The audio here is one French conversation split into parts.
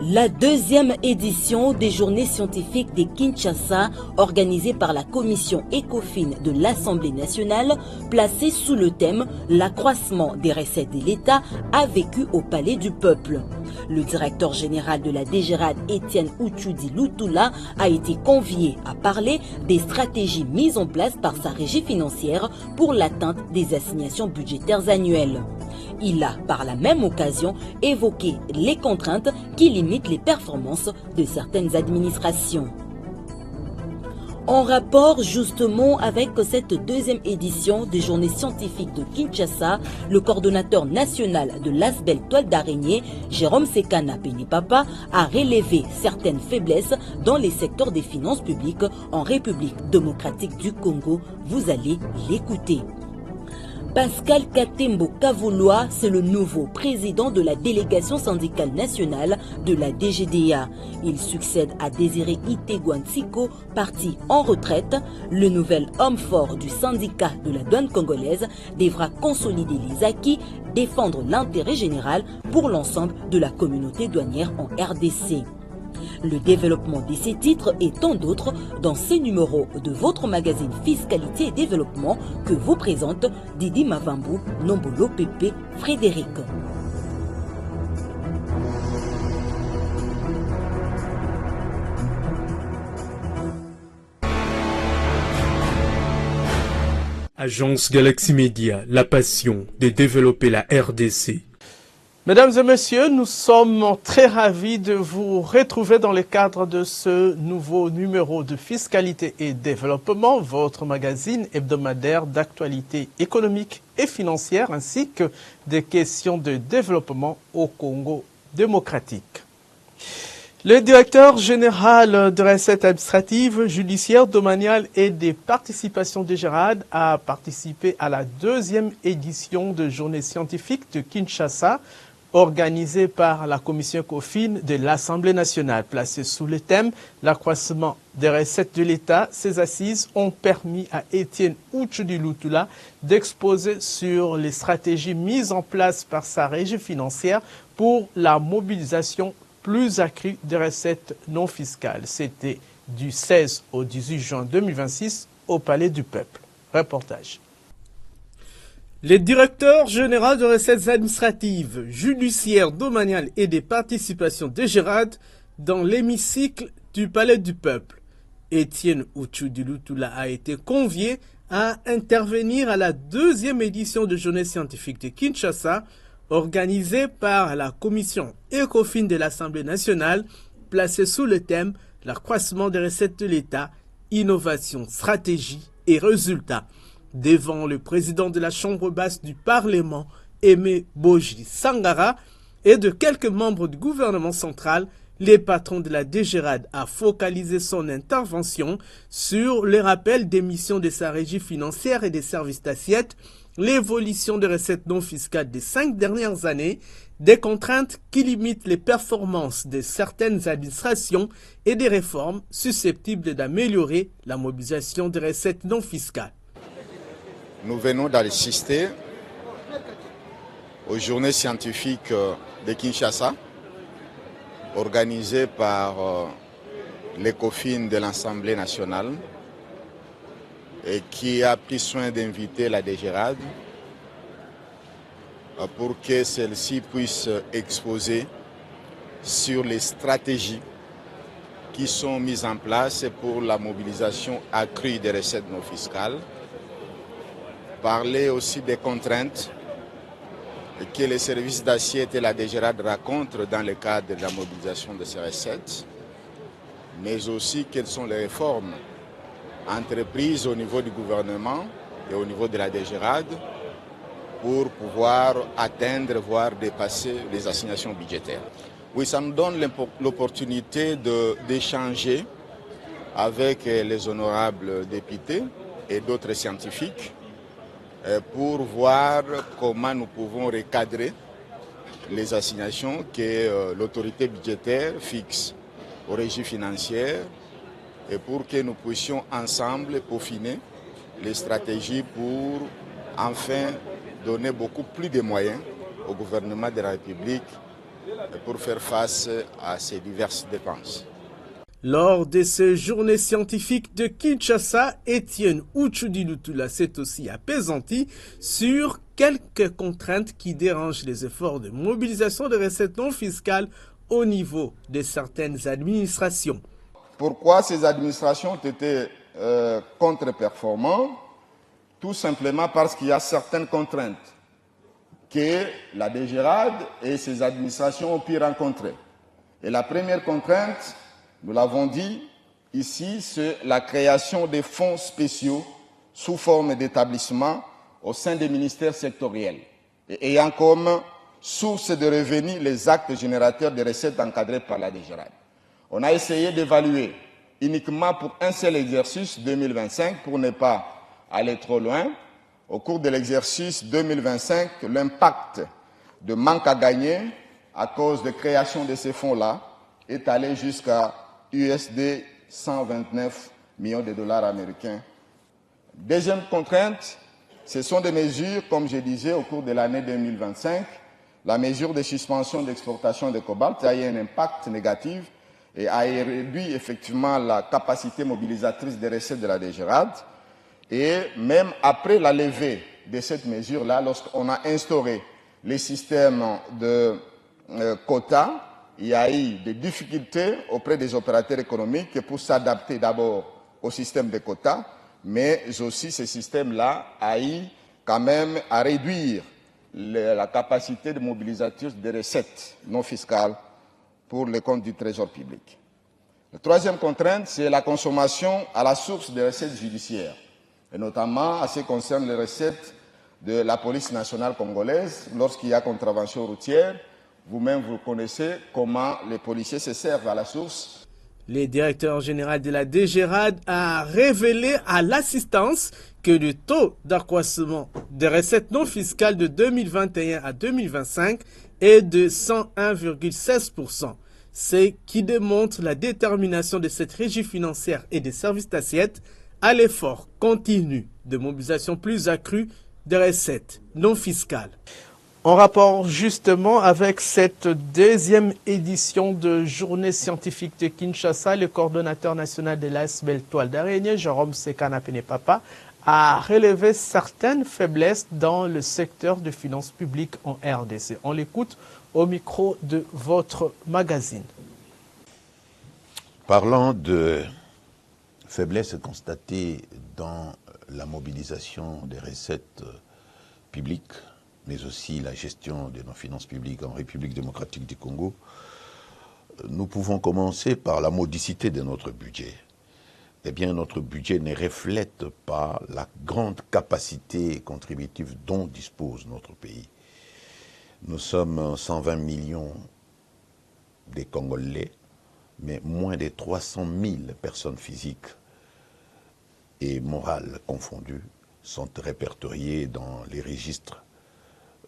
La deuxième édition des journées scientifiques de Kinshasa, organisée par la commission ECOFIN de l'Assemblée nationale, placée sous le thème « L'accroissement des recettes de l'État » a vécu au Palais du Peuple. Le directeur général de la DGRAD, Étienne Ouchoudi Lutula, a été convié à parler des stratégies mises en place par sa régie financière pour l'atteinte des assignations budgétaires annuelles. Il a, par la même occasion, évoqué les contraintes qui limitent les performances de certaines administrations. En rapport justement avec cette deuxième édition des journées scientifiques de Kinshasa, le coordonnateur national de l'ASBEL Toile d'Araignée, Jérôme Sekana Penipapa, a relevé certaines faiblesses dans les secteurs des finances publiques en République démocratique du Congo. Vous allez l'écouter. Pascal Katembo Kavouloa, c'est le nouveau président de la délégation syndicale nationale de la DGDA. Il succède à Désiré Itegouansiko, parti en retraite. Le nouvel homme fort du syndicat de la douane congolaise devra consolider les acquis, défendre l'intérêt général pour l'ensemble de la communauté douanière en RDC. Le développement de ces titres et tant d'autres dans ces numéros de votre magazine Fiscalité et Développement que vous présente Didi Mavambu, Nombolo Pépé, Frédéric. Agence Galaxy Media, la passion de développer la RDC. Mesdames et messieurs, nous sommes très ravis de vous retrouver dans le cadre de ce nouveau numéro de Fiscalité et Développement, votre magazine hebdomadaire d'actualité économique et financière, ainsi que des questions de développement au Congo démocratique. Le directeur général de recettes administratives, judiciaires, domaniales et des participations de Gérard a participé à la deuxième édition de Journée scientifique de Kinshasa, organisée par la commission ECOFIN de l'Assemblée nationale. Placée sous le thème « L'accroissement des recettes de l'État », ces assises ont permis à Étienne Ouchoudi Lutula d'exposer sur les stratégies mises en place par sa régie financière pour la mobilisation plus accrue des recettes non fiscales. C'était du 16 au 18 juin 2026 au Palais du Peuple. Reportage. Le directeur général de recettes administratives, judiciaires, domaniales et des participations de Gérard dans l'hémicycle du Palais du Peuple. Étienne Ouchoudi Lutula a été convié à intervenir à la deuxième édition de Journée scientifique de Kinshasa, organisée par la commission ECOFIN de l'Assemblée nationale, placée sous le thème « L'accroissement des recettes de l'État, innovation, stratégie et résultats ». Devant le président de la Chambre basse du Parlement, Aimé Boji Sangara, et de quelques membres du gouvernement central, le patron de la DGRAD a focalisé son intervention sur les rappels des missions de sa régie financière et des services d'assiette, l'évolution des recettes non fiscales des 5 dernières années, des contraintes qui limitent les performances de certaines administrations et des réformes susceptibles d'améliorer la mobilisation des recettes non fiscales. Nous venons d'assister aux journées scientifiques de Kinshasa, organisées par l'ECOFIN de l'Assemblée nationale et qui a pris soin d'inviter la DGRAD pour que celle-ci puisse exposer sur les stratégies qui sont mises en place pour la mobilisation accrue des recettes non fiscales. Parler aussi des contraintes que les services d'assiette et la DGRAD rencontrent dans le cadre de la mobilisation de ces recettes, mais aussi quelles sont les réformes entreprises au niveau du gouvernement et au niveau de la DGRAD pour pouvoir atteindre, voire dépasser les assignations budgétaires. Oui, ça nous donne l'opportunité d'échanger avec les honorables députés et d'autres scientifiques pour voir comment nous pouvons recadrer les assignations que l'autorité budgétaire fixe aux régies financières et pour que nous puissions ensemble peaufiner les stratégies pour enfin donner beaucoup plus de moyens au gouvernement de la République pour faire face à ces diverses dépenses. Lors de ces journées scientifiques de Kinshasa, Étienne Ouchoudi-Lutula s'est aussi apaisanti sur quelques contraintes qui dérangent les efforts de mobilisation de recettes non fiscales au niveau de certaines administrations. Pourquoi ces administrations ont été contre-performantes? Tout simplement parce qu'il y a certaines contraintes que la DGRAD et ses administrations ont pu rencontrer. Et la première contrainte, nous l'avons dit ici, c'est la création des fonds spéciaux sous forme d'établissements au sein des ministères sectoriels et ayant comme source de revenus les actes générateurs de recettes encadrés par la DGRAD. On a essayé d'évaluer uniquement pour un seul exercice 2025 pour ne pas aller trop loin. Au cours de l'exercice 2025, l'impact de manque à gagner à cause de création de ces fonds-là est allé jusqu'à USD 129 millions de dollars américains. Deuxième contrainte, ce sont des mesures, comme je disais, au cours de l'année 2025, la mesure de suspension d'exportation de cobalt a eu un impact négatif et a réduit effectivement la capacité mobilisatrice des recettes de la DGRAD. Et même après la levée de cette mesure-là, lorsqu'on a instauré les systèmes de quotas, il y a eu des difficultés auprès des opérateurs économiques pour s'adapter d'abord au système de quotas, mais aussi ce système-là a eu quand même à réduire la capacité de mobilisatrice des recettes non fiscales pour les comptes du Trésor public. La troisième contrainte, c'est la consommation à la source des recettes judiciaires, et notamment à ce qui concerne les recettes de la police nationale congolaise. Lorsqu'il y a contravention routière, vous-même vous connaissez comment les policiers se servent à la source. Le directeur général de la DGRAD a révélé à l'assistance que le taux d'accroissement des recettes non fiscales de 2021 à 2025 est de 101,16%, ce qui démontre la détermination de cette régie financière et des services d'assiette à l'effort continu de mobilisation plus accrue des recettes non fiscales. En rapport justement avec cette deuxième édition de Journée scientifique de Kinshasa, le coordonnateur national de l'ASBEL Toile d'Araignée, Jérôme Sekana Penepapa, a relevé certaines faiblesses dans le secteur de finances publiques en RDC. On l'écoute au micro de votre magazine. Parlant de faiblesses constatées dans la mobilisation des recettes publiques, mais aussi la gestion de nos finances publiques en République démocratique du Congo, nous pouvons commencer par la modicité de notre budget. Eh bien, notre budget ne reflète pas la grande capacité contributive dont dispose notre pays. Nous sommes 120 millions de Congolais, mais moins de 300 000 personnes physiques et morales confondues sont répertoriées dans les registres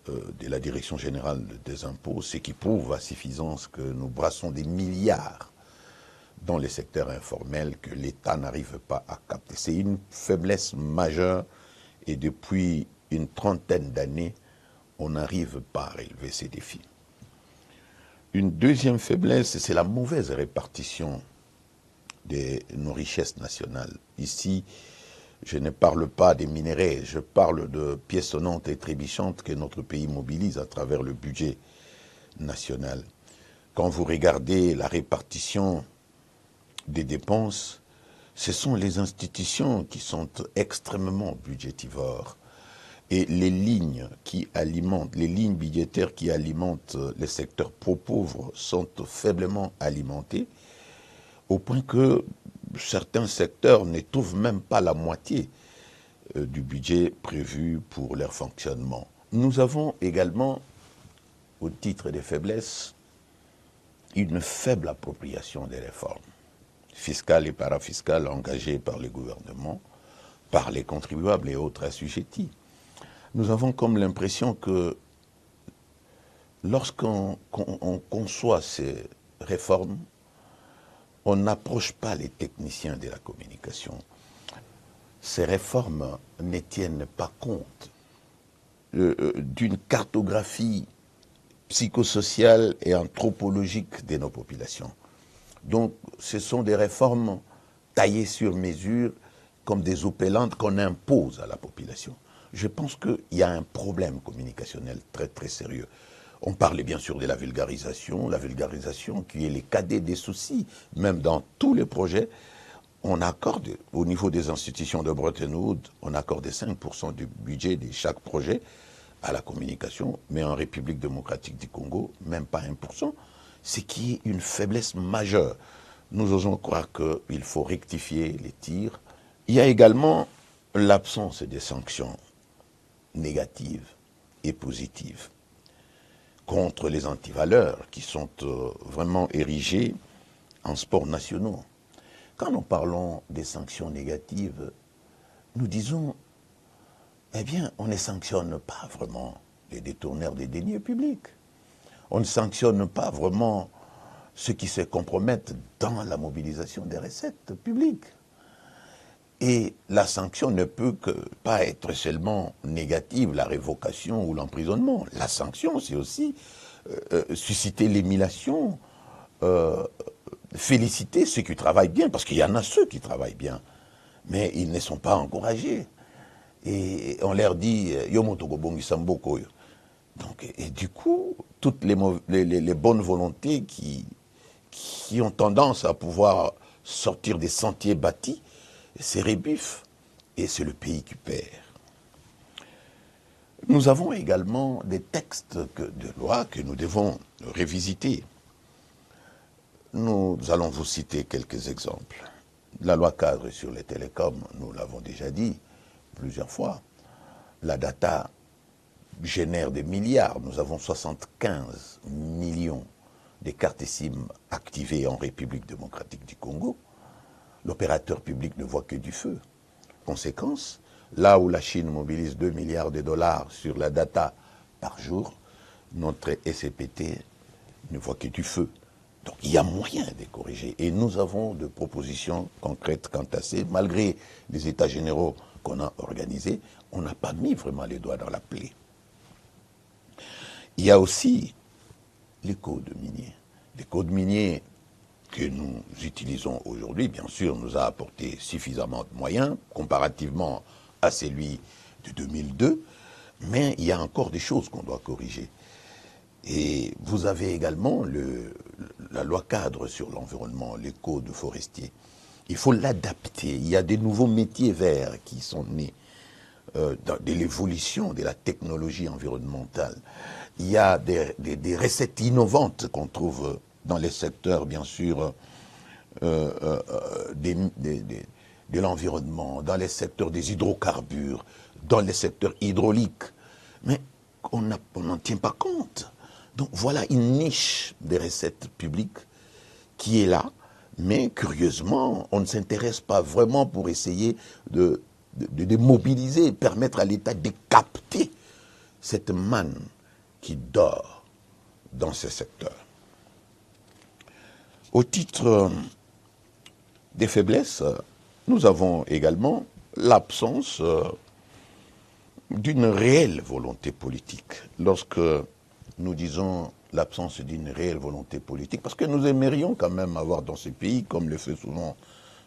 de la Direction générale des impôts, ce qui prouve à suffisance que nous brassons des milliards dans les secteurs informels que l'État n'arrive pas à capter. C'est une faiblesse majeure et depuis une trentaine d'années, on n'arrive pas à relever ces défis. Une deuxième faiblesse, c'est la mauvaise répartition de nos richesses nationales. Ici, je ne parle pas des minéraux, je parle de pièces sonnantes et trébuchantes que notre pays mobilise à travers le budget national. Quand vous regardez la répartition des dépenses, ce sont les institutions qui sont extrêmement budgétivores. Et les lignes budgétaires qui alimentent les secteurs pauvres sont faiblement alimentées, au point que certains secteurs ne trouvent même pas la moitié du budget prévu pour leur fonctionnement. Nous avons également, au titre des faiblesses, une faible appropriation des réformes fiscales et parafiscales engagées par les gouvernements, par les contribuables et autres assujettis. Nous avons comme l'impression que lorsqu'on conçoit ces réformes, on n'approche pas les techniciens de la communication. Ces réformes ne tiennent pas compte d'une cartographie psychosociales et anthropologiques de nos populations. Donc, ce sont des réformes taillées sur mesure, comme des opélantes qu'on impose à la population. Je pense qu'il y a un problème communicationnel très très sérieux. On parlait bien sûr de la vulgarisation qui est le cadet des soucis, même dans tous les projets. On accorde, au niveau des institutions de Bretton Woods, on accorde 5% du budget de chaque projet à la communication, mais en République démocratique du Congo, même pas 1%, ce qui est une faiblesse majeure. Nous osons croire qu'il faut rectifier les tirs. Il y a également l'absence des sanctions négatives et positives contre les antivaleurs qui sont vraiment érigées en sports nationaux. Quand nous parlons des sanctions négatives, nous disons, eh bien, on ne sanctionne pas vraiment les détourneurs des deniers publics. On ne sanctionne pas vraiment ceux qui se compromettent dans la mobilisation des recettes publiques. Et la sanction ne peut pas être seulement négative, la révocation ou l'emprisonnement. La sanction, c'est aussi susciter l'émulation, féliciter ceux qui travaillent bien, parce qu'il y en a ceux qui travaillent bien, mais ils ne sont pas encouragés. Et on leur dit « Yomotogo-bongi-sambo-koyo ». Donc, et du coup, toutes les bonnes volontés qui ont tendance à pouvoir sortir des sentiers bâtis, c'est rébuffent, et c'est le pays qui perd. Nous avons également des textes de loi que nous devons révisiter. Nous allons vous citer quelques exemples. La loi cadre sur les télécoms, nous l'avons déjà dit plusieurs fois. La data génère des milliards. Nous avons 75 millions de cartes SIM activées en République démocratique du Congo. L'opérateur public ne voit que du feu. Conséquence, là où la Chine mobilise 2 milliards de dollars sur la data par jour, notre SCPT ne voit que du feu. Donc il y a moyen de corriger. Et nous avons des propositions concrètes quant à ça. Malgré les états généraux qu'on a organisés, on n'a pas mis vraiment les doigts dans la plaie. Il y a aussi les codes miniers. Les codes miniers que nous utilisons aujourd'hui, bien sûr, nous a apporté suffisamment de moyens, comparativement à celui de 2002, mais il y a encore des choses qu'on doit corriger. Et vous avez également la loi cadre sur l'environnement, les codes forestiers. Il faut l'adapter. Il y a des nouveaux métiers verts qui sont nés de l'évolution de la technologie environnementale. Il y a des recettes innovantes qu'on trouve dans les secteurs, bien sûr, de l'environnement, dans les secteurs des hydrocarbures, dans les secteurs hydrauliques. Mais on n'en tient pas compte. Donc voilà une niche des recettes publiques qui est là, mais curieusement, on ne s'intéresse pas vraiment pour essayer de mobiliser, permettre à l'État de capter cette manne qui dort dans ces secteurs. Au titre des faiblesses, nous avons également l'absence d'une réelle volonté politique. Lorsque nous disons l'absence d'une réelle volonté politique, parce que nous aimerions quand même avoir dans ce pays, comme le fait souvent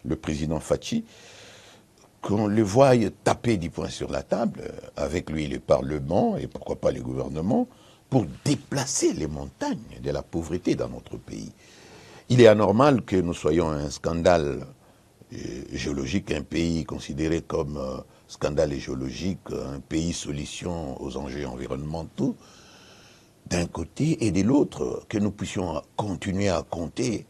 le président Fachi, qu'on le voie taper du poing sur la table, avec lui le Parlement et pourquoi pas les gouvernements, pour déplacer les montagnes de la pauvreté dans notre pays. Il est anormal que nous soyons un scandale géologique, un pays considéré comme scandale géologique, un pays solution aux enjeux environnementaux, d'un côté, et de l'autre, que nous puissions continuer à compter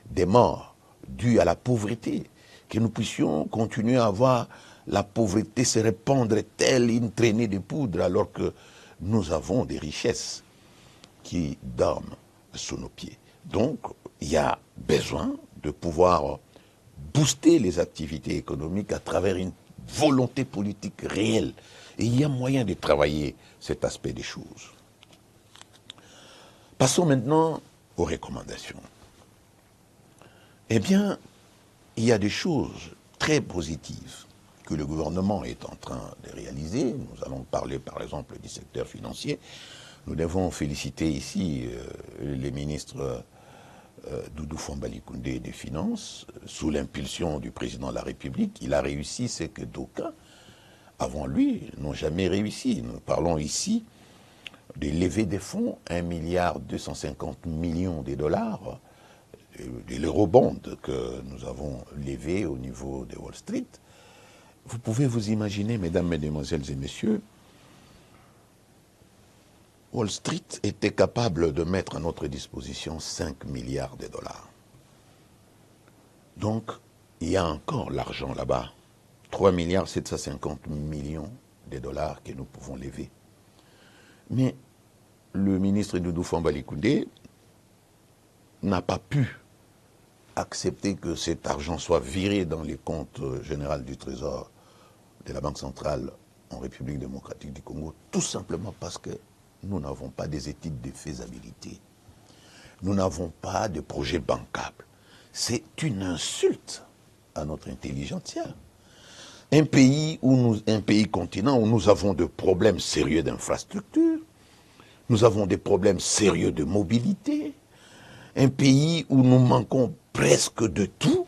des morts dues à la pauvreté, que nous puissions continuer à voir la pauvreté se répandre telle une traînée de poudre, alors que nous avons des richesses qui dorment sous nos pieds. Donc, il y a besoin de pouvoir booster les activités économiques à travers une volonté politique réelle. Et il y a moyen de travailler cet aspect des choses. Passons maintenant aux recommandations. Eh bien, il y a des choses très positives que le gouvernement est en train de réaliser. Nous allons parler par exemple du secteur financier. Nous devons féliciter ici les ministres Doudou Fambali Koundé des Finances, sous l'impulsion du président de la République. Il a réussi ce que d'aucuns, avant lui, n'ont jamais réussi. Nous parlons ici de lever des fonds, 1,250 milliard de dollars, des eurobonds que nous avons levés au niveau de Wall Street. Vous pouvez vous imaginer, mesdames, mesdemoiselles et messieurs, Wall Street était capable de mettre à notre disposition 5 milliards de dollars. Donc, il y a encore l'argent là-bas. 3,750 milliards de dollars que nous pouvons lever. Mais le ministre Doudou Fambali Koundé n'a pas pu accepter que cet argent soit viré dans les comptes généraux du Trésor de la Banque centrale en République démocratique du Congo, tout simplement parce que nous n'avons pas des études de faisabilité. Nous n'avons pas de projet bancable. C'est une insulte à notre intelligentsia. Un pays continent où nous avons de problèmes sérieux d'infrastructure, nous avons des problèmes sérieux de mobilité, un pays où nous manquons presque de tout,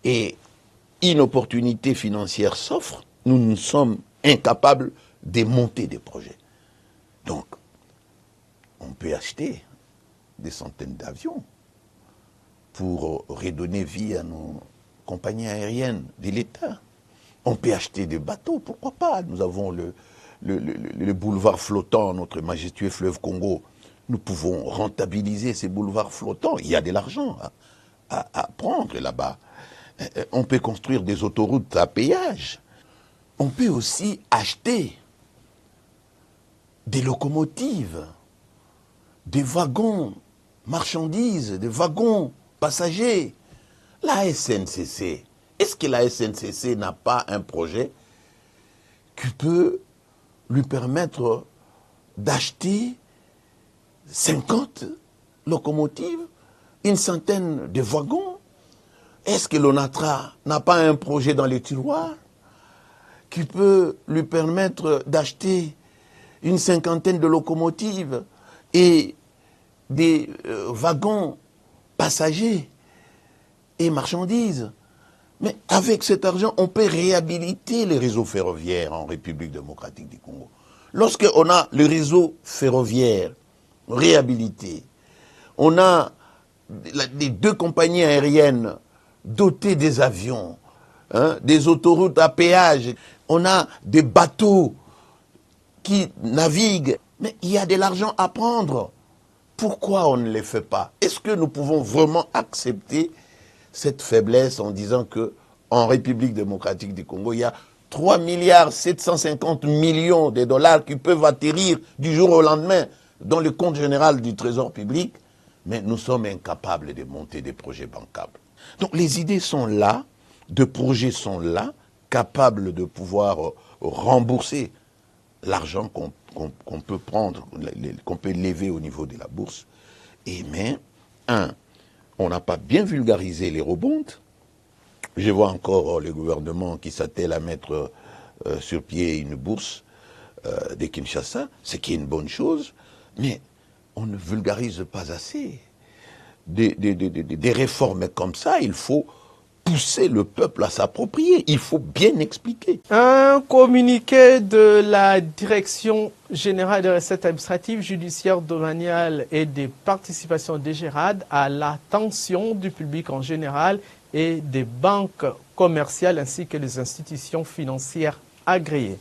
et une opportunité financière s'offre, nous sommes incapables de monter des projets. Donc, on peut acheter des centaines d'avions pour redonner vie à nos compagnies aériennes de l'État. On peut acheter des bateaux, pourquoi pas? Nous avons le boulevard flottant, notre majestueux fleuve Congo. Nous pouvons rentabiliser ces boulevards flottants. Il y a de l'argent à prendre là-bas. On peut construire des autoroutes à péage. On peut aussi acheter des locomotives, des wagons marchandises, des wagons passagers. La SNCC, est-ce que la SNCC n'a pas un projet qui peut lui permettre d'acheter 50 locomotives, une centaine de wagons? Est-ce que l'ONATRA n'a pas un projet dans les tiroirs qui peut lui permettre d'acheter une cinquantaine de locomotives et des wagons passagers et marchandises? Mais avec cet argent, on peut réhabiliter les réseaux ferroviaires en République démocratique du Congo. Lorsqu'on a le réseau ferroviaire réhabilité, on a les 2 compagnies aériennes dotées des avions, des autoroutes à péage, on a des bateaux qui naviguent, mais il y a de l'argent à prendre. Pourquoi on ne les fait pas? Est-ce que nous pouvons vraiment accepter cette faiblesse en disant que en République démocratique du Congo, il y a 3,750 milliards de dollars qui peuvent atterrir du jour au lendemain dans le compte général du Trésor public, mais nous sommes incapables de monter des projets bancables. Donc les idées sont là, de projets sont là, capables de pouvoir rembourser l'argent qu'on peut prendre, qu'on peut lever au niveau de la bourse. Mais, on n'a pas bien vulgarisé les eurobonds. Je vois encore le gouvernement qui s'attelle à mettre sur pied une bourse de Kinshasa, ce qui est une bonne chose, mais on ne vulgarise pas assez. Des réformes comme ça, il faut pousser le peuple à s'approprier. Il faut bien expliquer. Un communiqué de la Direction générale des recettes administratives, judiciaires, domaniales et des participations DGRAD à l'attention du public en général et des banques commerciales ainsi que les institutions financières agréées.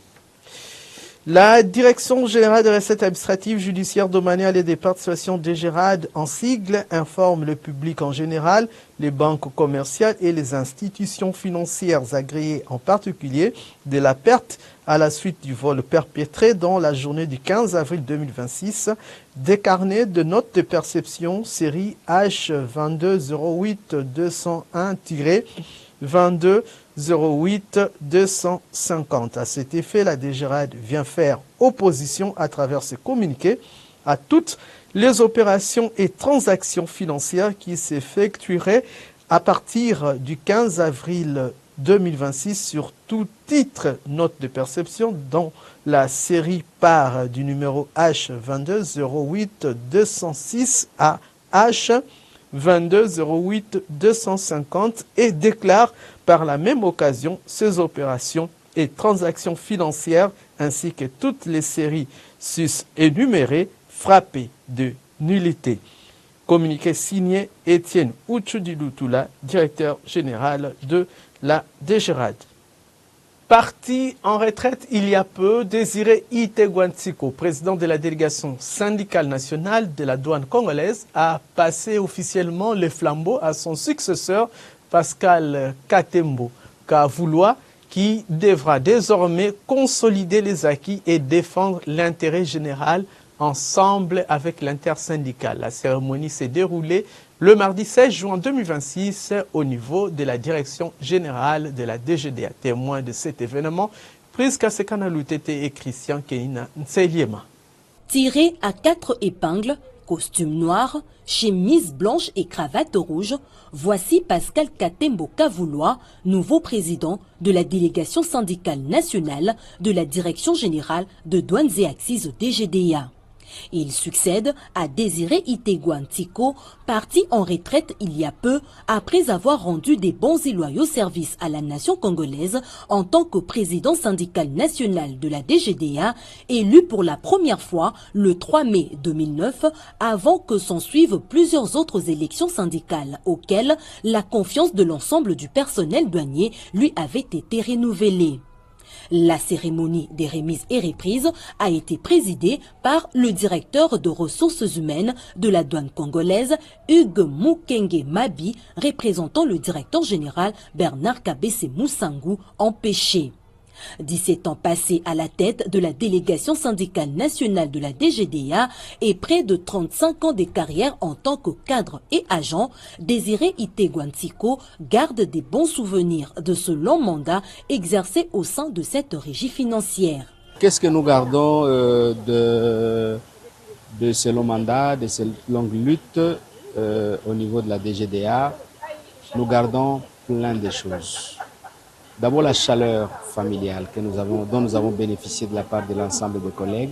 La Direction générale des recettes administratives, judiciaires, domaniales et des participations DGRAD en sigle informe le public en général, les banques commerciales et les institutions financières agréées en particulier de la perte à la suite du vol perpétré dans la journée du 15 avril 2026 des carnets de notes de perception série H2208-201-2208-250. À cet effet, la DGRAD vient faire opposition à travers ce communiqué à toutes les opérations et transactions financières qui s'effectueraient à partir du 15 avril 2026 sur tout titre, note de perception dans la série part du numéro H2208-206 à H2208-250 et déclare par la même occasion ses opérations et transactions financières ainsi que toutes les séries sus-énumérées frappées de nullité. Communiqué signé Étienne Ouchoudilutula, directeur général de la DGRAD. Parti en retraite il y a peu, Désiré Itegouantiko, président de la délégation syndicale nationale de la douane congolaise, a passé officiellement le flambeau à son successeur Pascal Katembo Kavoulois, qui devra désormais consolider les acquis et défendre l'intérêt général ensemble avec l'intersyndicale. La cérémonie s'est déroulée le mardi 16 juin 2026 au niveau de la direction générale de la DGDA. Témoin de cet événement, Prise Kasekana Lutete et Christian Keina Nseliema. Tiré à 4 épingles, costume noir, chemise blanche et cravate rouge, voici Pascal Katembo Kavoulois, nouveau président de la délégation syndicale nationale de la direction générale de douanes et axes DGDA. Il succède à Désiré Itegouantiko, parti en retraite il y a peu après avoir rendu des bons et loyaux services à la nation congolaise en tant que président syndical national de la DGDA, élu pour la première fois le 3 mai 2009 avant que s'en suivent plusieurs autres élections syndicales auxquelles la confiance de l'ensemble du personnel douanier lui avait été renouvelée. La cérémonie des remises et reprises a été présidée par le directeur de ressources humaines de la douane congolaise, Hugues Mukenge Mabi, représentant le directeur général Bernard Kabese Moussangu, empêché. 17 ans passés à la tête de la délégation syndicale nationale de la DGDA et près de 35 ans de carrière en tant que cadre et agent, Désiré Itegouantiko garde des bons souvenirs de ce long mandat exercé au sein de cette régie financière. Qu'est-ce que nous gardons de ce long mandat, de cette longue lutte au niveau de la DGDA? Nous gardons plein de choses. D'abord la chaleur familiale dont nous avons bénéficié de la part de l'ensemble des collègues,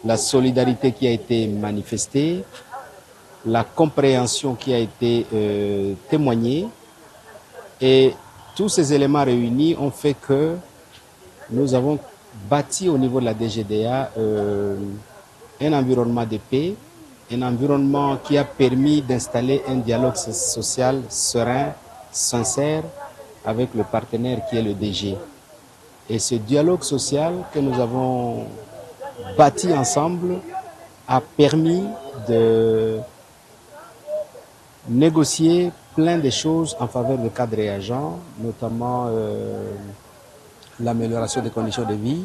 la solidarité qui a été manifestée, la compréhension qui a été témoignée, et tous ces éléments réunis ont fait que nous avons bâti au niveau de la DGDA un environnement de paix, un environnement qui a permis d'installer un dialogue social serein, sincère, avec le partenaire qui est le DG. Et ce dialogue social que nous avons bâti ensemble a permis de négocier plein de choses en faveur de cadres et agents, notamment l'amélioration des conditions de vie.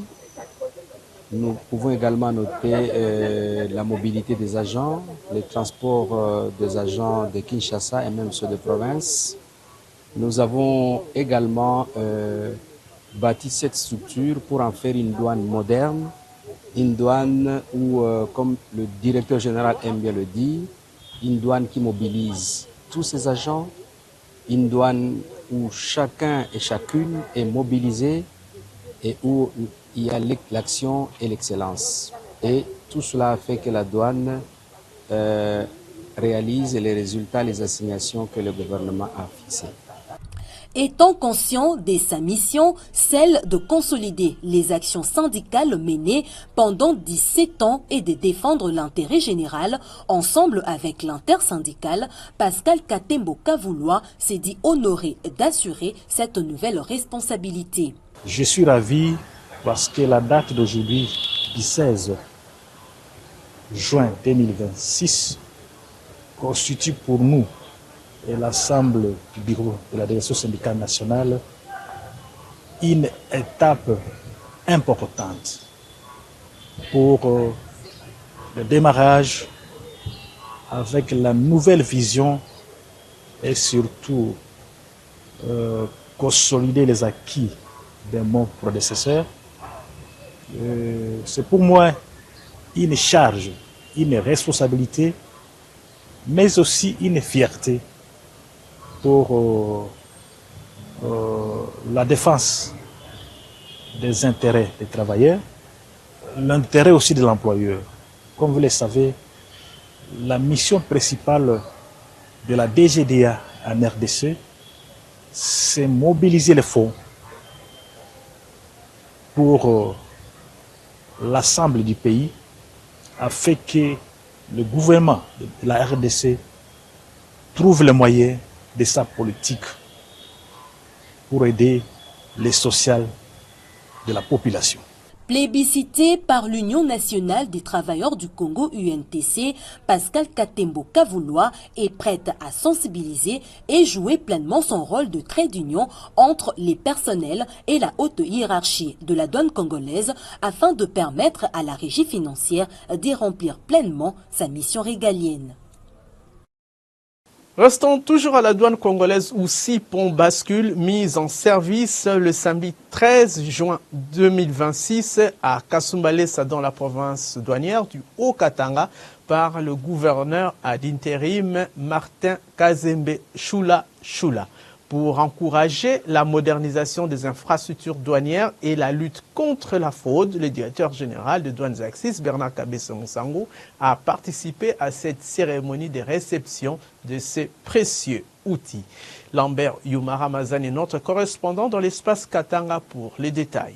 Nous pouvons également noter la mobilité des agents, les transports des agents de Kinshasa et même ceux de province. Nous avons également bâti cette structure pour en faire une douane moderne, une douane où, comme le directeur général aime bien le dire, une douane qui mobilise tous ses agents, une douane où chacun et chacune est mobilisé et où il y a l'action et l'excellence. Et tout cela a fait que la douane réalise les résultats, les assignations que le gouvernement a fixées. Étant conscient de sa mission, celle de consolider les actions syndicales menées pendant 17 ans et de défendre l'intérêt général, ensemble avec l'intersyndicale, Pascal Katembo Kavoulois s'est dit honoré d'assurer cette nouvelle responsabilité. Je suis ravi parce que la date d'aujourd'hui, du 16 juin 2026, constitue pour nous et l'ensemble du bureau de la délégation syndicale nationale une étape importante pour le démarrage avec la nouvelle vision et surtout consolider les acquis de mon prédécesseur. C'est pour moi une charge, une responsabilité, mais aussi une fierté pour la défense des intérêts des travailleurs, l'intérêt aussi de l'employeur. Comme vous le savez, la mission principale de la DGDA en RDC, c'est mobiliser les fonds pour l'ensemble du pays afin que le gouvernement de la RDC trouve les moyens de sa politique pour aider les sociales de la population. Plébiscité par l'Union nationale des travailleurs du Congo UNTC, Pascal Katembo Kavoulois est prête à sensibiliser et jouer pleinement son rôle de trait d'union entre les personnels et la haute hiérarchie de la douane congolaise afin de permettre à la régie financière d'y remplir pleinement sa mission régalienne. Restons toujours à la douane congolaise où 6 ponts bascules mis en service le samedi 13 juin 2026 à Kasumbalesa dans la province douanière du Haut-Katanga par le gouverneur ad intérim Martin Kazembe Choula pour encourager la modernisation des infrastructures douanières et la lutte contre la fraude. Le directeur général de Douanes et Axis, Bernard Kabese Musango, a participé à cette cérémonie de réception de ces précieux outils. Lambert Youmara Mazan est notre correspondant dans l'espace Katanga pour les détails.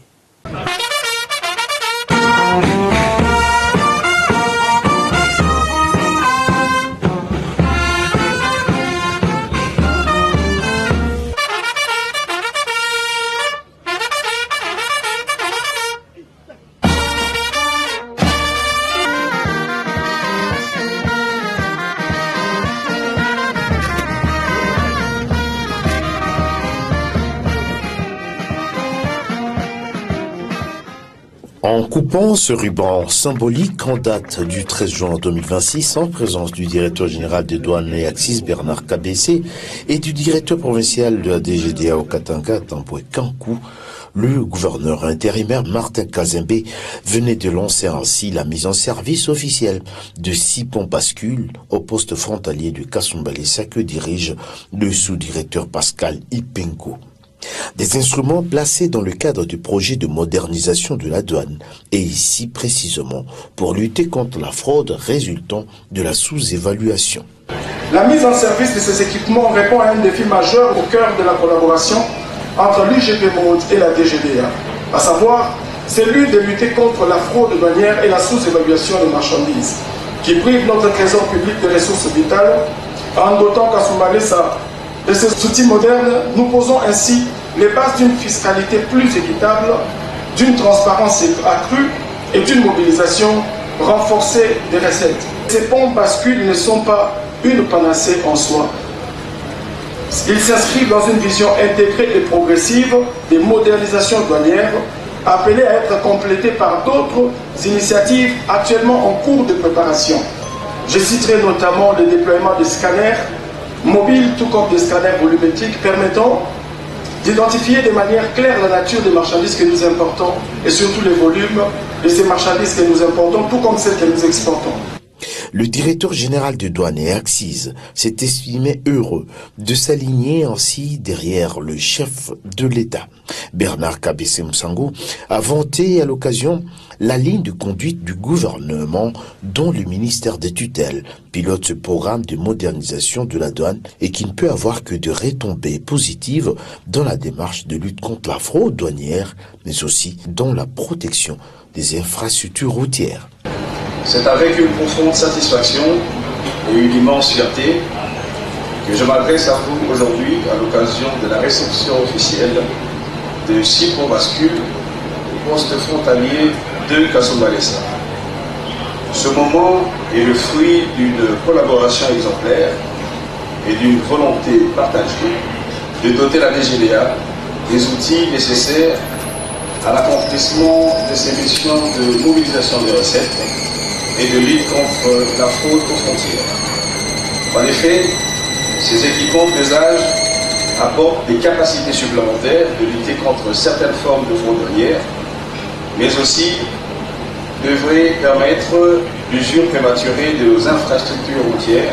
En coupant ce ruban symbolique en date du 13 juin 2026, en présence du directeur général des douanes et Axis Bernard Kabese et du directeur provincial de la DGDA au Katanga, Tamboué Kankou, le gouverneur intérimaire Martin Kazembe venait de lancer ainsi la mise en service officielle de 6 ponts bascules au poste frontalier de Kasumbalesa que dirige le sous-directeur Pascal Ipenko. Des instruments placés dans le cadre du projet de modernisation de la douane et ici précisément pour lutter contre la fraude résultant de la sous-évaluation. La mise en service de ces équipements répond à un défi majeur au cœur de la collaboration entre l'UGPMOD et la DGDA, à savoir celui de lutter contre la fraude douanière et la sous-évaluation des marchandises, qui prive notre trésor public de ressources vitales. En dotant Kasumbalesa de ces outils modernes, nous posons ainsi les bases d'une fiscalité plus équitable, d'une transparence accrue et d'une mobilisation renforcée des recettes. Ces ponts bascules ne sont pas une panacée en soi. Ils s'inscrivent dans une vision intégrée et progressive des modernisations douanières, appelées à être complétées par d'autres initiatives actuellement en cours de préparation. Je citerai notamment le déploiement des scanners mobiles, tout comme des scanners volumétriques permettant d'identifier de manière claire la nature des marchandises que nous importons et surtout les volumes de ces marchandises que nous importons, tout comme celles que nous exportons. Le directeur général de douane et Axis s'est estimé heureux de s'aligner ainsi derrière le chef de l'État. Bernard Kabese Musango a vanté à l'occasion la ligne de conduite du gouvernement dont le ministère des tutelles pilote ce programme de modernisation de la douane et qui ne peut avoir que de retombées positives dans la démarche de lutte contre la fraude douanière, mais aussi dans la protection des infrastructures routières. C'est avec une profonde satisfaction et une immense fierté que je m'adresse à vous aujourd'hui à l'occasion de la réception officielle de 6 ponts bascules au poste frontalier de Kasumbalesa. Ce moment est le fruit d'une collaboration exemplaire et d'une volonté partagée de doter la DGDA des outils nécessaires à l'accomplissement de ces missions de mobilisation des recettes et de lutte contre la fraude aux frontières. En effet, ces équipements de pesage apportent des capacités supplémentaires de lutter contre certaines formes de fraude douanière, mais aussi devraient permettre l'usure prématurée de nos infrastructures routières,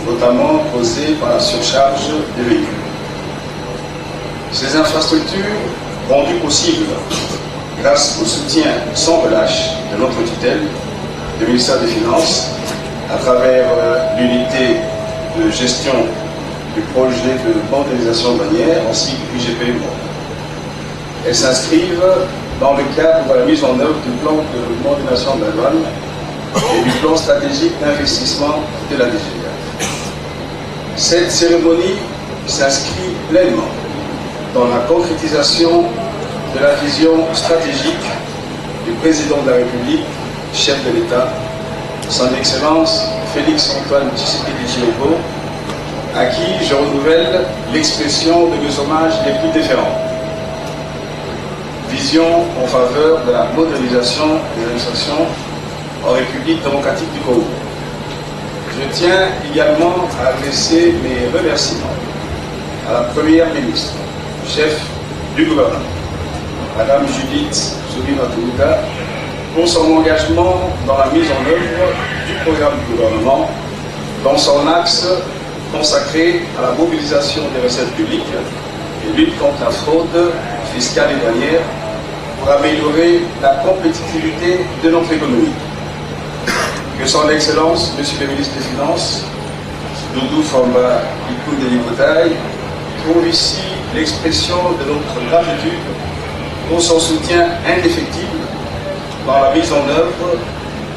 notamment causée par la surcharge de véhicules. Ces infrastructures, rendues possibles grâce au soutien sans relâche de notre tutelle, du ministère des Finances, à travers l'unité de gestion du projet de modernisation douanière ainsi que l'UGPMO. Elles s'inscrivent dans le cadre de la mise en œuvre du plan de modernisation de la douane et du plan stratégique d'investissement de la DGDA. Cette cérémonie s'inscrit pleinement dans la concrétisation de la vision stratégique du président de la République, chef de l'État, son Excellence Félix-Antoine Tshisekedi Tshilombo, à qui je renouvelle l'expression de mes hommages les plus déférents. Vision en faveur de la modernisation des administrations en République démocratique du Congo. Je tiens également à adresser mes remerciements à la Première ministre, chef du gouvernement, Madame Judith Suminwa-Tuluka, pour son engagement dans la mise en œuvre du programme du gouvernement dans son axe consacré à la mobilisation des recettes publiques et lutte contre la fraude fiscale et douanière pour améliorer la compétitivité de notre économie. Que son Excellence, Monsieur le ministre des Finances, Doudou Famba Ikoundeli Kotaï, trouve ici l'expression de notre gratitude pour son soutien indéfectible dans la mise en œuvre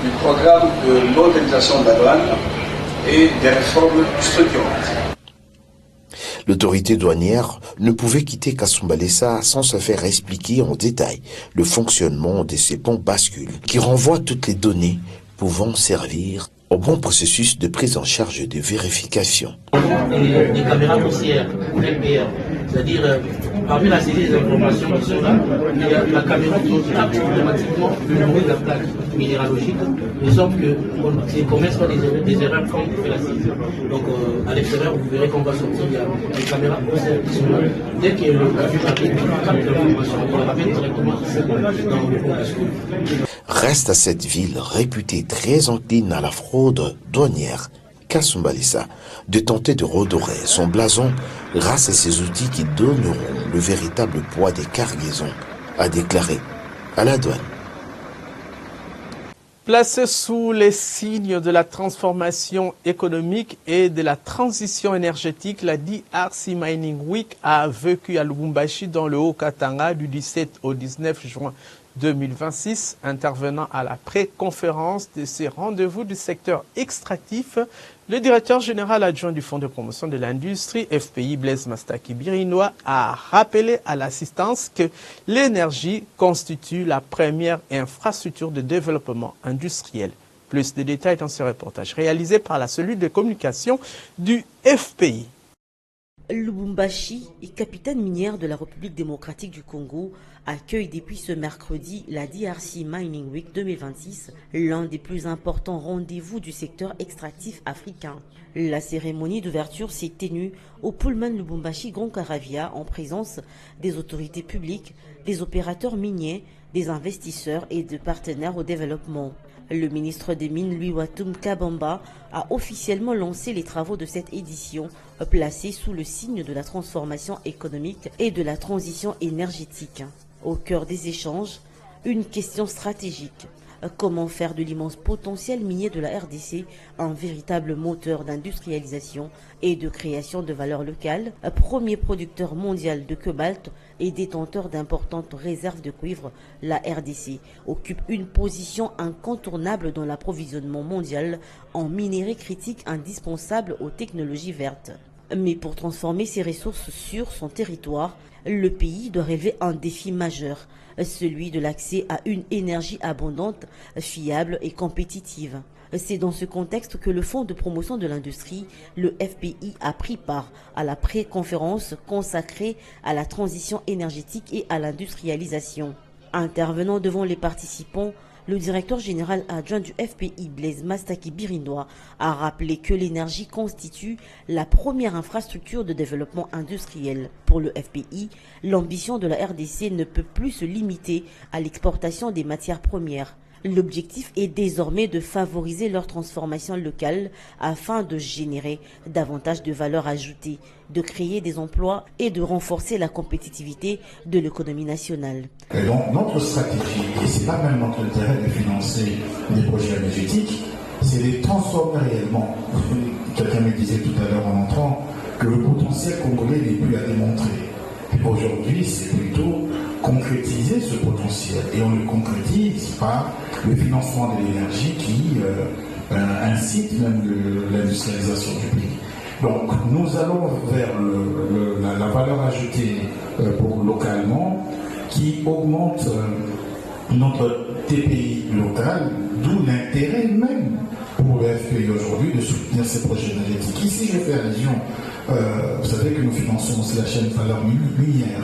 du programme de modernisation de la douane et des réformes structurantes. L'autorité douanière ne pouvait quitter Kasumbalesa sans se faire expliquer en détail le fonctionnement de ces ponts bascules qui renvoient toutes les données pouvant servir au bon processus de prise en charge de vérification. Des caméras haussières, LPR, c'est-à-dire parmi la série des informations qui sont là, il y a la caméra qui capte automatiquement le numéro de la plaque minéralogique, de sorte que ces commerces font des erreurs quand on fait la saisie. Donc à l'extérieur, vous verrez qu'on va sortir, il y a des caméras haussières qui sont là. Dès que le camion arrive, il capte l'information, on la ramène directement ici dans le pont bascule. Reste à cette ville réputée très encline à la fraude douanière, Kasumbalesa, de tenter de redorer son blason grâce à ces outils qui donneront le véritable poids des cargaisons, a déclaré à la douane. Placé sous les signes de la transformation économique et de la transition énergétique, la DRC Mining Week a vécu à Lubumbashi dans le Haut-Katanga du 17 au 19 juin 2026, intervenant à la pré-conférence de ces rendez-vous du secteur extractif. Le directeur général adjoint du Fonds de promotion de l'industrie, FPI, Blaise Mastaki Birindois, a rappelé à l'assistance que l'énergie constitue la première infrastructure de développement industriel. Plus de détails dans ce reportage réalisé par la cellule de communication du FPI. Lubumbashi, capitale minière de la République démocratique du Congo, accueille depuis ce mercredi la DRC Mining Week 2026, l'un des plus importants rendez-vous du secteur extractif africain. La cérémonie d'ouverture s'est tenue au Pullman Lubumbashi Grand Caravia en présence des autorités publiques, des opérateurs miniers, des investisseurs et de partenaires au développement. Le ministre des Mines, Louis Watum Kabamba, a officiellement lancé les travaux de cette édition, placée sous le signe de la transformation économique et de la transition énergétique. Au cœur des échanges, une question stratégique. Comment faire de l'immense potentiel minier de la RDC un véritable moteur d'industrialisation et de création de valeur locale, premier producteur mondial de cobalt et détenteur d'importantes réserves de cuivre, la RDC occupe une position incontournable dans l'approvisionnement mondial en minerais critiques indispensables aux technologies vertes. Mais pour transformer ces ressources sur son territoire, le pays doit relever un défi majeur, celui de l'accès à une énergie abondante, fiable et compétitive. C'est dans ce contexte que le Fonds de promotion de l'industrie, le FPI, a pris part à la pré-conférence consacrée à la transition énergétique et à l'industrialisation. Intervenant devant les participants, le directeur général adjoint du FPI, Blaise Mastaki Birindois, a rappelé que l'énergie constitue la première infrastructure de développement industriel. Pour le FPI, l'ambition de la RDC ne peut plus se limiter à l'exportation des matières premières. L'objectif est désormais de favoriser leur transformation locale afin de générer davantage de valeur ajoutée, de créer des emplois et de renforcer la compétitivité de l'économie nationale. Et donc notre stratégie, et c'est pas même notre intérêt de financer des projets énergétiques, c'est de transformer réellement. Quelqu'un me disait tout à l'heure en entrant que le potentiel congolais n'est plus à démontrer. Aujourd'hui, c'est plutôt concrétiser ce potentiel. Et on le concrétise par le financement de l'énergie qui incite même l'industrialisation du pays. Donc nous allons vers la valeur ajoutée pour localement qui augmente notre TPI local, d'où l'intérêt même pour le FPI aujourd'hui de soutenir ces projets énergétiques. Ici, je fais allusion, vous savez que nous finançons aussi la chaîne de valeur minière.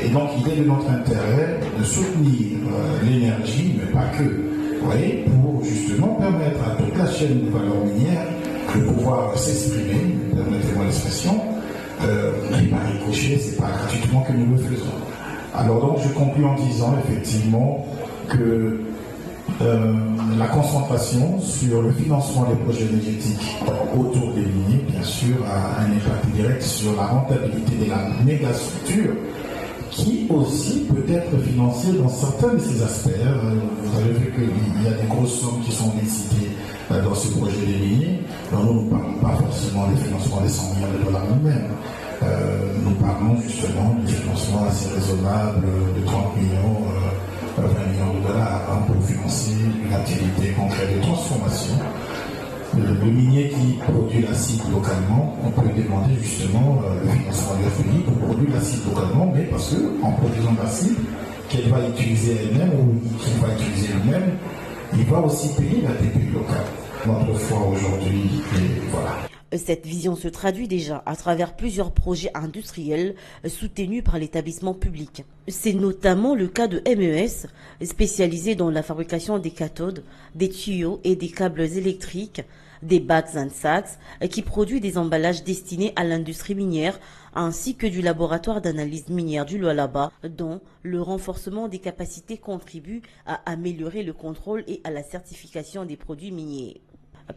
Et donc, il est de notre intérêt de soutenir l'énergie, mais pas que, vous voyez, pour justement permettre à toute la chaîne de valeur minière de pouvoir s'exprimer, permettez-moi l'expression, et par ricochet, c'est pas gratuitement que nous le faisons. Alors donc, je conclue en disant effectivement que la concentration sur le financement des projets énergétiques autour des miniers, bien sûr, a un impact direct sur la rentabilité de la mégastructure, qui aussi peut être financée dans certains de ces aspects. Vous avez vu qu'il y a des grosses sommes qui sont décidées dans ce projet des miniers. Alors nous ne parlons pas forcément des financements des 100 millions de dollars nous-mêmes. Nous parlons justement du financement assez raisonnable de 30 millions, 20 millions de dollars pour financer une activité concrète de transformation. Le minier qui produit l'acide localement, on peut demander justement le financement du FPI pour produire l'acide localement, mais parce qu'en produisant l'acide qu'elle va utiliser elle-même ou qu'il va utiliser lui-même, il va aussi payer la TPI locale. Notre foi aujourd'hui, et voilà. Cette vision se traduit déjà à travers plusieurs projets industriels soutenus par l'établissement public. C'est notamment le cas de MES, spécialisé dans la fabrication des cathodes, des tuyaux et des câbles électriques, des bags and sacks, qui produit des emballages destinés à l'industrie minière, ainsi que du laboratoire d'analyse minière du Lualaba, dont le renforcement des capacités contribue à améliorer le contrôle et à la certification des produits miniers.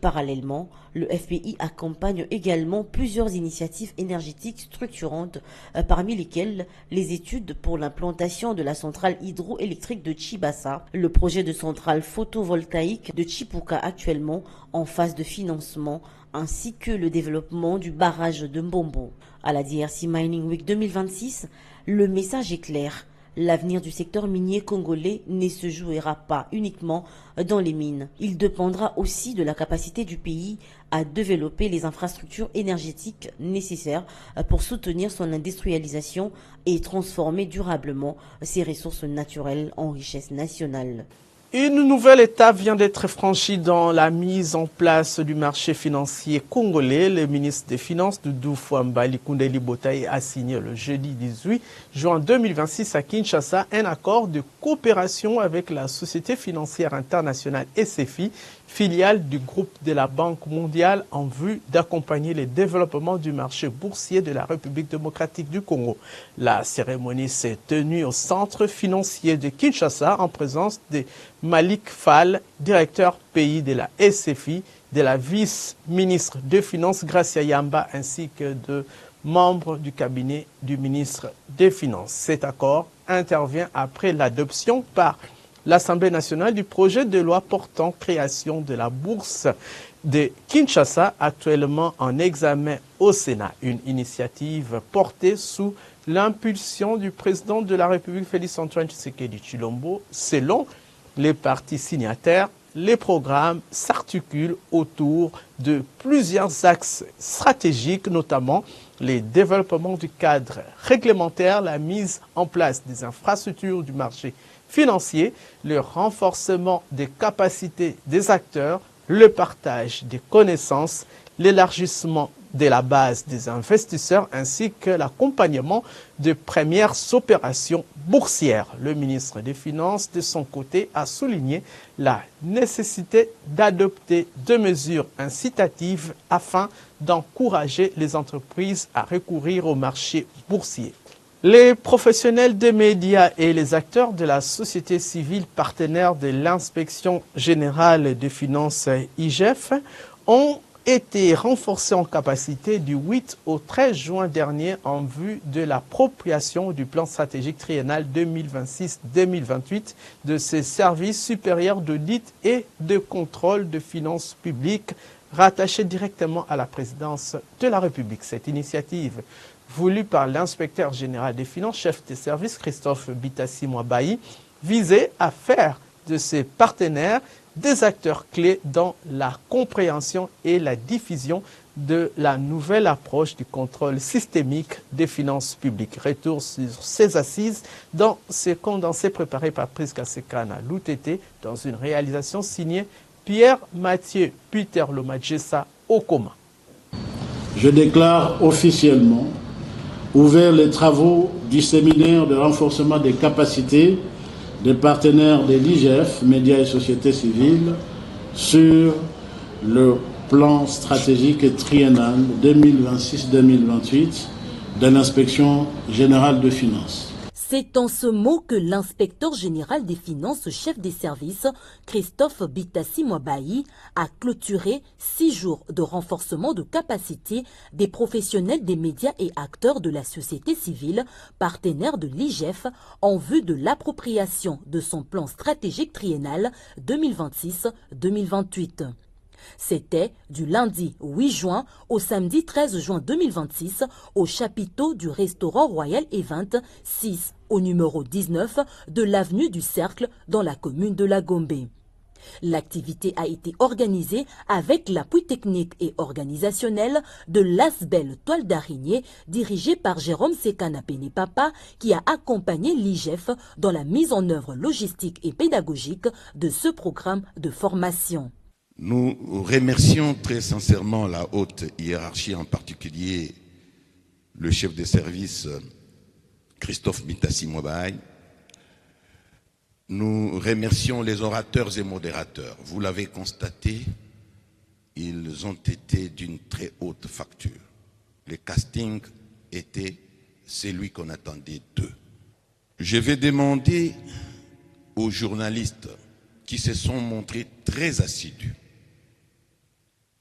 Parallèlement, le FPI accompagne également plusieurs initiatives énergétiques structurantes, parmi lesquelles les études pour l'implantation de la centrale hydroélectrique de Chibasa, le projet de centrale photovoltaïque de Chipuka actuellement en phase de financement, ainsi que le développement du barrage de Mbombo. À la DRC Mining Week 2026, le message est clair. L'avenir du secteur minier congolais ne se jouera pas uniquement dans les mines. Il dépendra aussi de la capacité du pays à développer les infrastructures énergétiques nécessaires pour soutenir son industrialisation et transformer durablement ses ressources naturelles en richesse nationale. Une nouvelle étape vient d'être franchie dans la mise en place du marché financier congolais. Le ministre des Finances, Doudou Fouambali Koundeli Botaï, a signé le jeudi 18 juin 2026 à Kinshasa un accord de coopération avec la Société financière internationale SFI, filiale du groupe de la Banque mondiale, en vue d'accompagner le développement du marché boursier de la République démocratique du Congo. La cérémonie s'est tenue au centre financier de Kinshasa en présence de Malik Fall, directeur pays de la SFI, de la vice-ministre des Finances Gracia Yamba ainsi que de membres du cabinet du ministre des Finances. Cet accord intervient après l'adoption par l'Assemblée nationale du projet de loi portant création de la bourse de Kinshasa, actuellement en examen au Sénat. Une initiative portée sous l'impulsion du président de la République, Félix-Antoine Tshisekedi Tshilombo. Selon les partis signataires, les programmes s'articulent autour de plusieurs axes stratégiques, notamment les développements du cadre réglementaire, la mise en place des infrastructures du marché financier, le renforcement des capacités des acteurs, le partage des connaissances, l'élargissement de la base des investisseurs ainsi que l'accompagnement de premières opérations boursières. Le ministre des Finances, de son côté, a souligné la nécessité d'adopter des mesures incitatives afin d'encourager les entreprises à recourir au marché boursier. Les professionnels des médias et les acteurs de la société civile partenaires de l'Inspection générale des finances IGF ont été renforcés en capacité du 8 au 13 juin dernier en vue de l'appropriation du plan stratégique triennal 2026-2028 de ces services supérieurs d'audit et de contrôle de finances publiques rattachés directement à la présidence de la République. Cette initiative, voulue par l'inspecteur général des finances, chef des services Christophe Bitassi-Mwabayi, visait à faire de ces partenaires des acteurs clés dans la compréhension et la diffusion de la nouvelle approche du contrôle systémique des finances publiques. Retour sur ces assises dans ce condensé préparé par Priska Sekana Loutete dans une réalisation signée Pierre-Mathieu Peter Lomajessa Okoma. Je déclare officiellement ouvert les travaux du séminaire de renforcement des capacités des partenaires de l'IGF, médias et société civile, sur le plan stratégique et triennal 2026-2028 de l'Inspection générale des finances. C'est en ce mot que l'inspecteur général des finances, chef des services, Christophe Bitassi-Mwabayi, a clôturé 6 jours de renforcement de capacité des professionnels des médias et acteurs de la société civile, partenaires de l'IGF, en vue de l'appropriation de son plan stratégique triennal 2026-2028. C'était du lundi 8 juin au samedi 13 juin 2026 au chapiteau du restaurant Royal Event 6 au numéro 19 de l'avenue du Cercle dans la commune de La Gombe. L'activité a été organisée avec l'appui technique et organisationnel de l'ASBEL Toile d'Araignée, dirigé par Jérôme Sekana Penepapa, qui a accompagné l'IGF dans la mise en œuvre logistique et pédagogique de ce programme de formation. Nous remercions très sincèrement la haute hiérarchie, en particulier le chef de service Christophe Bitassi-Mwabayi. Nous remercions les orateurs et modérateurs. Vous l'avez constaté, ils ont été d'une très haute facture. Le casting était celui qu'on attendait d'eux. Je vais demander aux journalistes qui se sont montrés très assidus,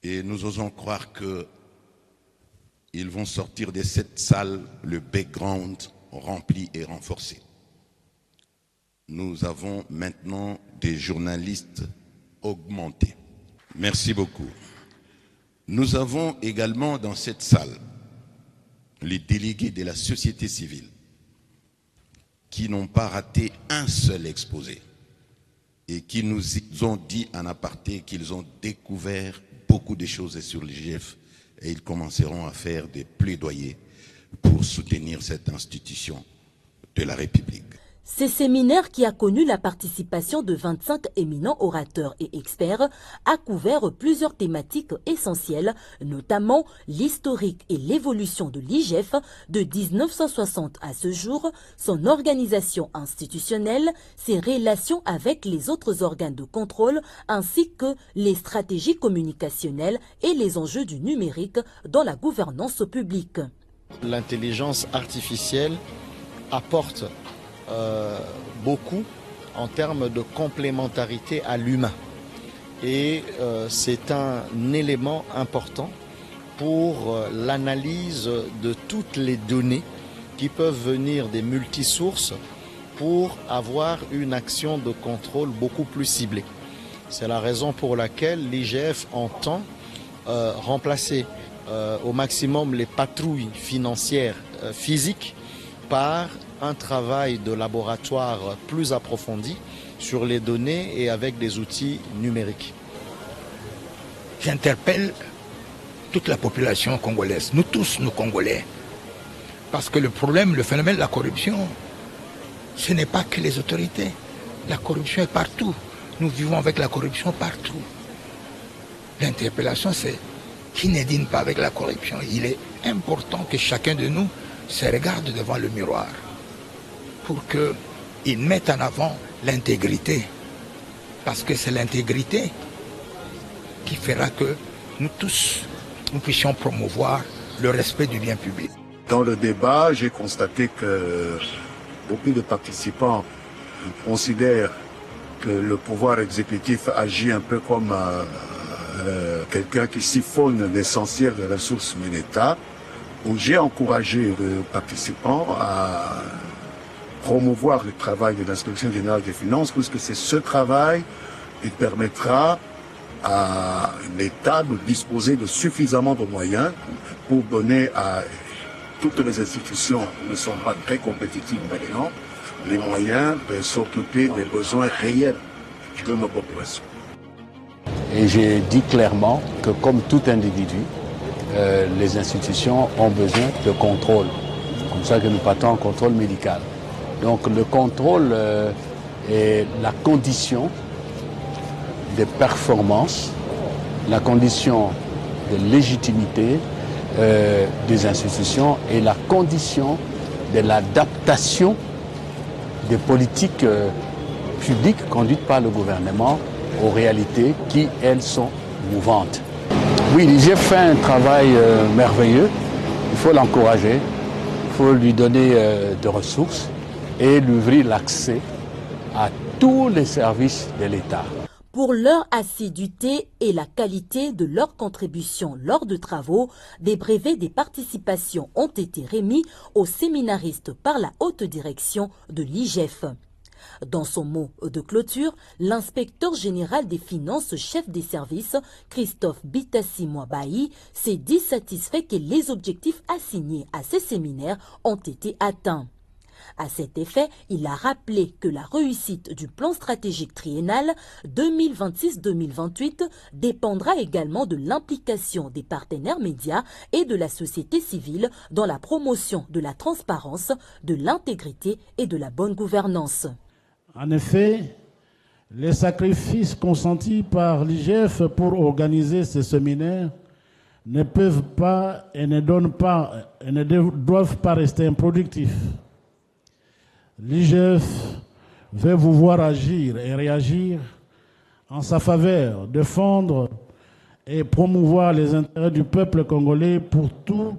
et nous osons croire qu'ils vont sortir de cette salle le background rempli et renforcé. Nous avons maintenant des journalistes augmentés. Merci beaucoup. Nous avons également dans cette salle les délégués de la société civile qui n'ont pas raté un seul exposé et qui nous ont dit en aparté qu'ils ont découvert beaucoup de choses sur l'IGF et ils commenceront à faire des plaidoyers pour soutenir cette institution de la République. Ce séminaire, qui a connu la participation de 25 éminents orateurs et experts, a couvert plusieurs thématiques essentielles, notamment l'historique et l'évolution de l'IGF de 1960 à ce jour, son organisation institutionnelle, ses relations avec les autres organes de contrôle, ainsi que les stratégies communicationnelles et les enjeux du numérique dans la gouvernance publique. L'intelligence artificielle apporte beaucoup en termes de complémentarité à l'humain. Et c'est un élément important pour l'analyse de toutes les données qui peuvent venir des multisources pour avoir une action de contrôle beaucoup plus ciblée. C'est la raison pour laquelle l'IGF entend remplacer au maximum les patrouilles financières physiques par un travail de laboratoire plus approfondi sur les données et avec des outils numériques. J'interpelle toute la population congolaise, nous tous, nous Congolais, parce que le problème, le phénomène de la corruption, ce n'est pas que les autorités. La corruption est partout. Nous vivons avec la corruption partout. L'interpellation, c'est qui ne dîne pas avec la corruption. Il est important que chacun de nous se regarde devant le miroir pour qu'il mette en avant l'intégrité. Parce que c'est l'intégrité qui fera que nous tous, nous puissions promouvoir le respect du bien public. Dans le débat, j'ai constaté que beaucoup de participants considèrent que le pouvoir exécutif agit un peu comme quelqu'un qui siphonne l'essentiel des ressources de l'État. J'ai encouragé les participants à promouvoir le travail de l'Inspection générale des finances, puisque c'est ce travail qui permettra à l'État de disposer de suffisamment de moyens pour donner à toutes les institutions qui ne sont pas très compétitives maintenant les moyens de s'occuper des besoins réels de nos populations. Et j'ai dit clairement que comme tout individu, les institutions ont besoin de contrôle. C'est comme ça que nous partons en contrôle médical. Donc le contrôle est la condition de performance, la condition de légitimité des institutions et la condition de l'adaptation des politiques publiques conduites par le gouvernement aux réalités qui, elles, sont mouvantes. Oui, l'IGF fait un travail merveilleux, il faut l'encourager, il faut lui donner de ressources et lui ouvrir l'accès à tous les services de l'État. Pour leur assiduité et la qualité de leur contribution lors de travaux, des brevets des participations ont été remis aux séminaristes par la haute direction de l'IGF. Dans son mot de clôture, l'inspecteur général des finances, chef des services, Christophe Bitassi-Mouabaï, s'est dit satisfait que les objectifs assignés à ces séminaires ont été atteints. À cet effet, il a rappelé que la réussite du plan stratégique triennal 2026-2028 dépendra également de l'implication des partenaires médias et de la société civile dans la promotion de la transparence, de l'intégrité et de la bonne gouvernance. En effet, les sacrifices consentis par l'IGF pour organiser ces séminaires ne peuvent pas et ne doivent pas rester improductifs. L'IGF veut vous voir agir et réagir en sa faveur, défendre et promouvoir les intérêts du peuple congolais pour tout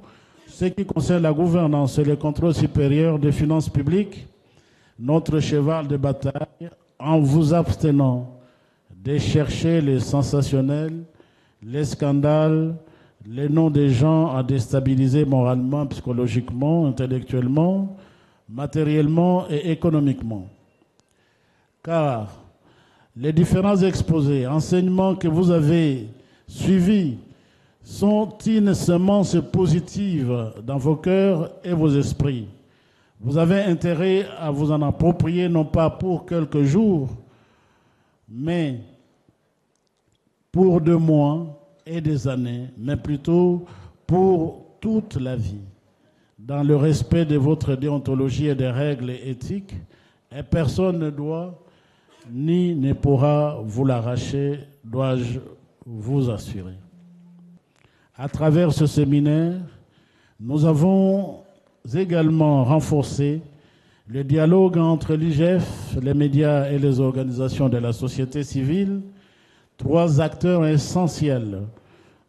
ce qui concerne la gouvernance et le contrôle supérieur des finances publiques, notre cheval de bataille, en vous abstenant de chercher les sensationnels, les scandales, les noms des gens à déstabiliser moralement, psychologiquement, intellectuellement, matériellement et économiquement. Car les différents exposés, enseignements que vous avez suivis sont une semence positive dans vos cœurs et vos esprits. Vous avez intérêt à vous en approprier, non pas pour quelques jours, mais pour 2 mois et des années, mais plutôt pour toute la vie, dans le respect de votre déontologie et des règles éthiques, et personne ne doit ni ne pourra vous l'arracher, dois-je vous assurer. À travers ce séminaire, nous avons également renforcé le dialogue entre l'IGF, les médias et les organisations de la société civile, 3 acteurs essentiels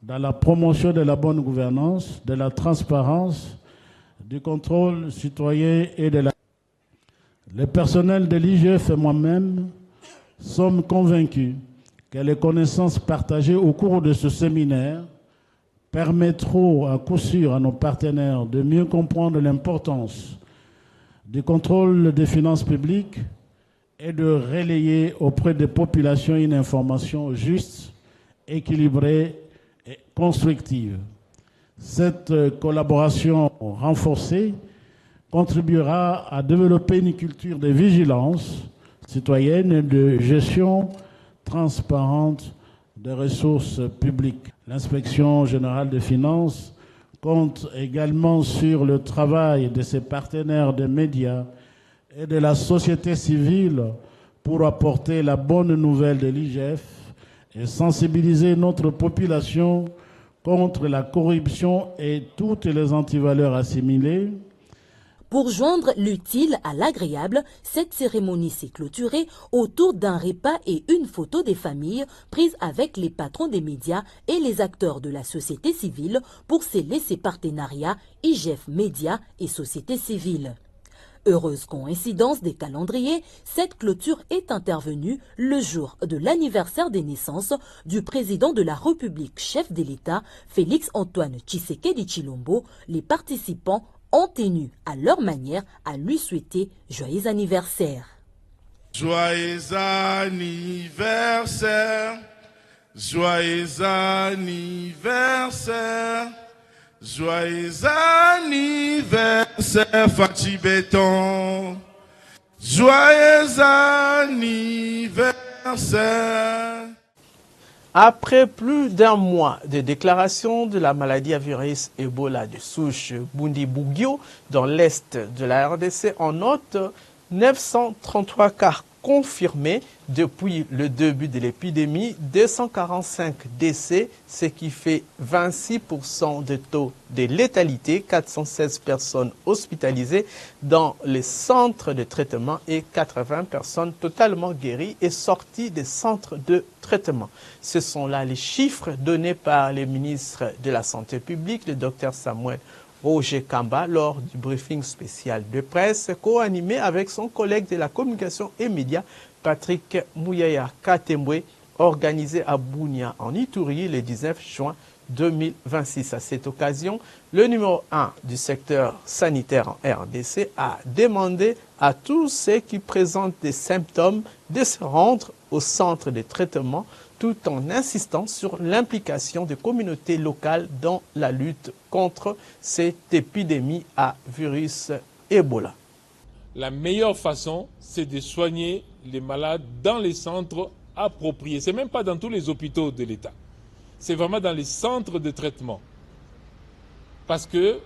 dans la promotion de la bonne gouvernance, de la transparence, du contrôle citoyen et de la... Le personnel de l'IGF et moi-même sommes convaincus que les connaissances partagées au cours de ce séminaire permettront à coup sûr à nos partenaires de mieux comprendre l'importance du contrôle des finances publiques et de relayer auprès des populations une information juste, équilibrée et constructive. Cette collaboration renforcée contribuera à développer une culture de vigilance citoyenne et de gestion transparente des ressources publiques. L'inspection générale des finances compte également sur le travail de ses partenaires des médias et de la société civile pour apporter la bonne nouvelle de l'IGF et sensibiliser notre population contre la corruption et toutes les antivaleurs assimilées. Pour joindre l'utile à l'agréable, cette cérémonie s'est clôturée autour d'un repas et une photo des familles prises avec les patrons des médias et les acteurs de la société civile pour sceller ces partenariats IGF Médias et société civile. Heureuse coïncidence des calendriers, cette clôture est intervenue le jour de l'anniversaire des naissances du président de la République, chef de l'État, Félix-Antoine Tshisekedi Tshilombo. Les participants ont tenu à leur manière à lui souhaiter joyeux anniversaire. Joyeux anniversaire, joyeux anniversaire, joyeux anniversaire Fati Béton, joyeux anniversaire. Après plus d'un mois de déclaration de la maladie à virus Ebola de souche Bundibugyo dans l'est de la RDC, on note 933 cas confirmés depuis le début de l'épidémie, 245 décès, ce qui fait 26% de taux de létalité, 416 personnes hospitalisées dans les centres de traitement et 80 personnes totalement guéries et sorties des centres de traitement. Ce sont là les chiffres donnés par le ministre de la Santé publique, le Dr Samuel Roger Kamba, lors du briefing spécial de presse co-animé avec son collègue de la communication et médias, Patrick Mouyaya Katembwe, organisé à Bunia en Ituri le 19 juin 2026. À cette occasion, le numéro 1 du secteur sanitaire en RDC a demandé à tous ceux qui présentent des symptômes de se rendre au centre de traitement tout en insistant sur l'implication des communautés locales dans la lutte contre cette épidémie à virus Ebola. La meilleure façon, c'est de soigner les malades dans les centres appropriés. Ce n'est même pas dans tous les hôpitaux de l'État. C'est vraiment dans les centres de traitement. Parce que